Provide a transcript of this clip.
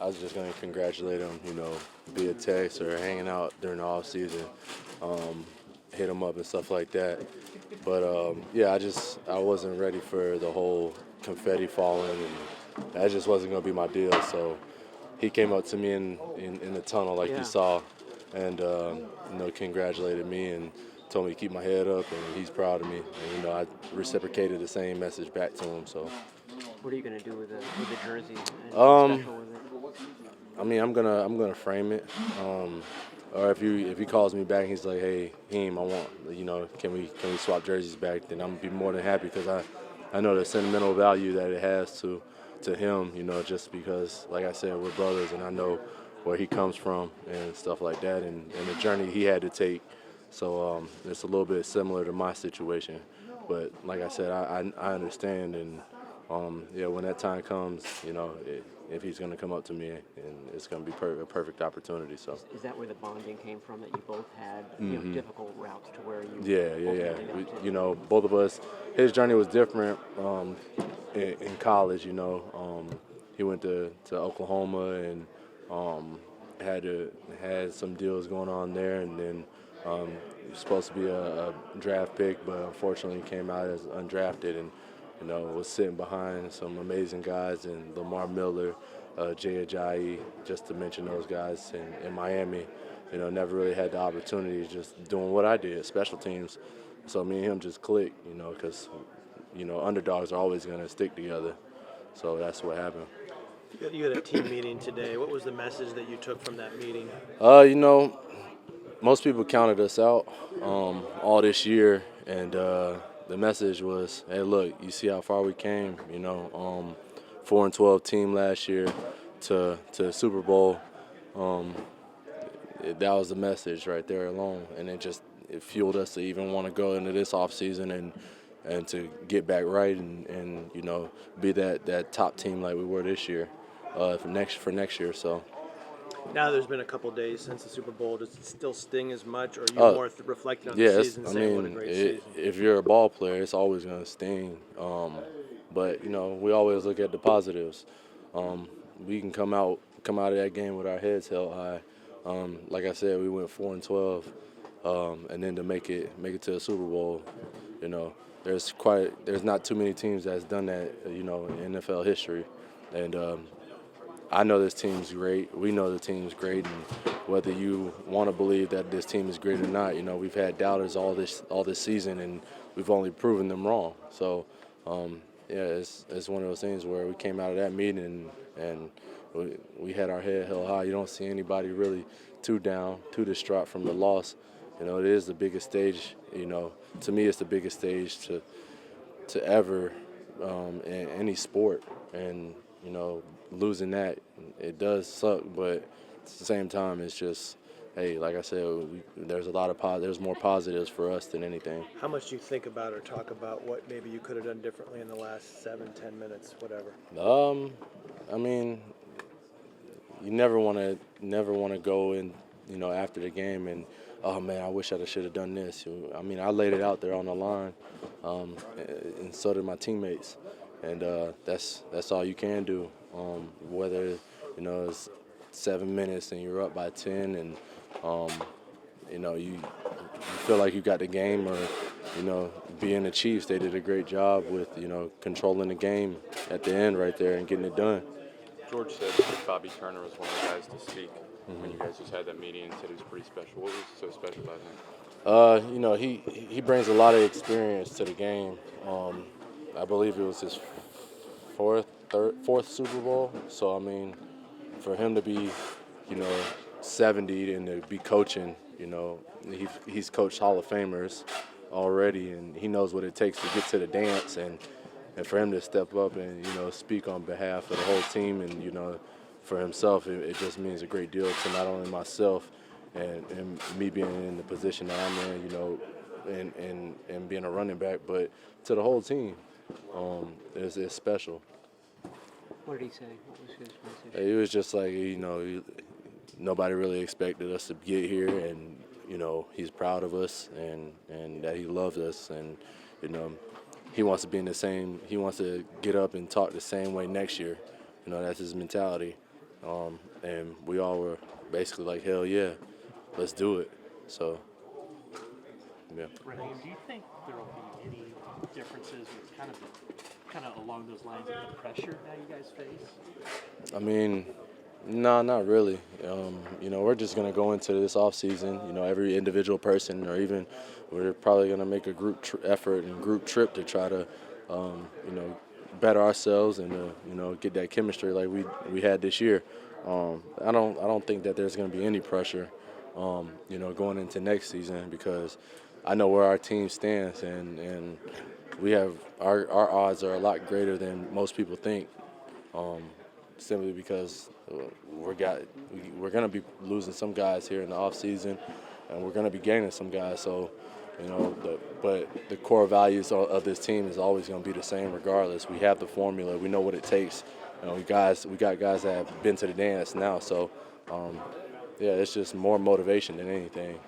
was just going to congratulate him, via text or hanging out during the off season, hit him up and stuff like that. But yeah, I wasn't ready for the whole confetti falling, and that just wasn't going to be my deal. So he came up to me in the tunnel like you saw, and congratulated me and told me to keep my head up, and he's proud of me. And I reciprocated the same message back to him. So. What are you gonna do with the jersey? Um, Special with it? I mean, I'm gonna frame it. Or if he calls me back, and he's like, "Hey, Heem, I want, can we swap jerseys back?" Then I'm gonna be more than happy because I know the sentimental value that it has to him. Just because, like I said, we're brothers, and I know where he comes from and stuff like that, and the journey he had to take. So it's a little bit similar to my situation, but like I said, I understand, and when that time comes, if he's going to come up to me, and it's going to be a perfect opportunity. So is that where the bonding came from? That you both had difficult routes to where you? Yeah. Both of us. His journey was different in college. He went to Oklahoma and had some deals going on there, and then he was supposed to be a draft pick, but unfortunately came out as undrafted and. Was sitting behind some amazing guys in Lamar Miller, Jay Ajayi, just to mention those guys in Miami. Never really had the opportunity just doing what I did, special teams. So me and him just clicked, because, underdogs are always going to stick together. So that's what happened. You had a team meeting today. What was the message that you took from that meeting? Most people counted us out all this year, and the message was, hey, look, you see how far we came, 4-12 team last year to Super Bowl. That was the message right there alone, and it fueled us to even want to go into this offseason and to get back right and be that top team like we were this year for next year. So. Now there's been a couple days since the Super Bowl. Does it still sting as much, or are you more reflecting on the season and saying what a great season? If you're a ball player, it's always going to sting. But we always look at the positives. We can come out of that game with our heads held high. Like I said, we went 4-12, and then to make it to the Super Bowl, there's not too many teams that's done that, in NFL history, and. I know this team's great. We know the team's great, and whether you want to believe that this team is great or not, we've had doubters all this season, and we've only proven them wrong. So, it's one of those things where we came out of that meeting and we had our head held high. You don't see anybody really too down, too distraught from the loss. It is the biggest stage. To me, it's the biggest stage to ever in any sport, and losing that, it does suck, but at the same time, it's just, hey, like I said, there's a lot of there's more positives for us than anything. How much do you think about or talk about what maybe you could have done differently in the last 7-10 minutes, whatever? I mean, you never want to go in, after the game and, oh man, I wish I should have done this. I mean, I laid it out there on the line, and so did my teammates, and that's all you can do. Whether it's 7 minutes and you're up by 10, and you feel like you got the game, or being the Chiefs, they did a great job with controlling the game at the end right there and getting it done. George said that Bobby Turner was one of the guys to speak when you guys just had that meeting, and said he was pretty special. What was so special about him? He brings a lot of experience to the game. I believe it was his fourth Super Bowl. So, I mean, for him to be, 70 and to be coaching, he's coached Hall of Famers already, and he knows what it takes to get to the dance, and for him to step up and, speak on behalf of the whole team and, for himself, it just means a great deal to not only myself and me being in the position that I'm in, and being a running back, but to the whole team. It's special. What did he say? What was his message? It was just like, nobody really expected us to get here, and, he's proud of us and that he loves us, and, he wants to get up and talk the same way next year. That's his mentality. and we all were basically like, hell yeah, let's do it. So, yeah. Raheem, do you think there will be any differences with kind of along those lines of the pressure now you guys face? I mean, no, not really. We're just going to go into this off season. Every individual person, or even we're probably going to make a group effort and group trip to try to, better ourselves and get that chemistry like we had this year. I don't think that there's going to be any pressure, going into next season, because I know where our team stands, and we have our odds are a lot greater than most people think. Simply because we're going to be losing some guys here in the off season, and we're going to be gaining some guys. So, but the core values of this team is always going to be the same regardless. We have the formula. We know what it takes. We got guys that have been to the dance now. So, yeah, it's just more motivation than anything.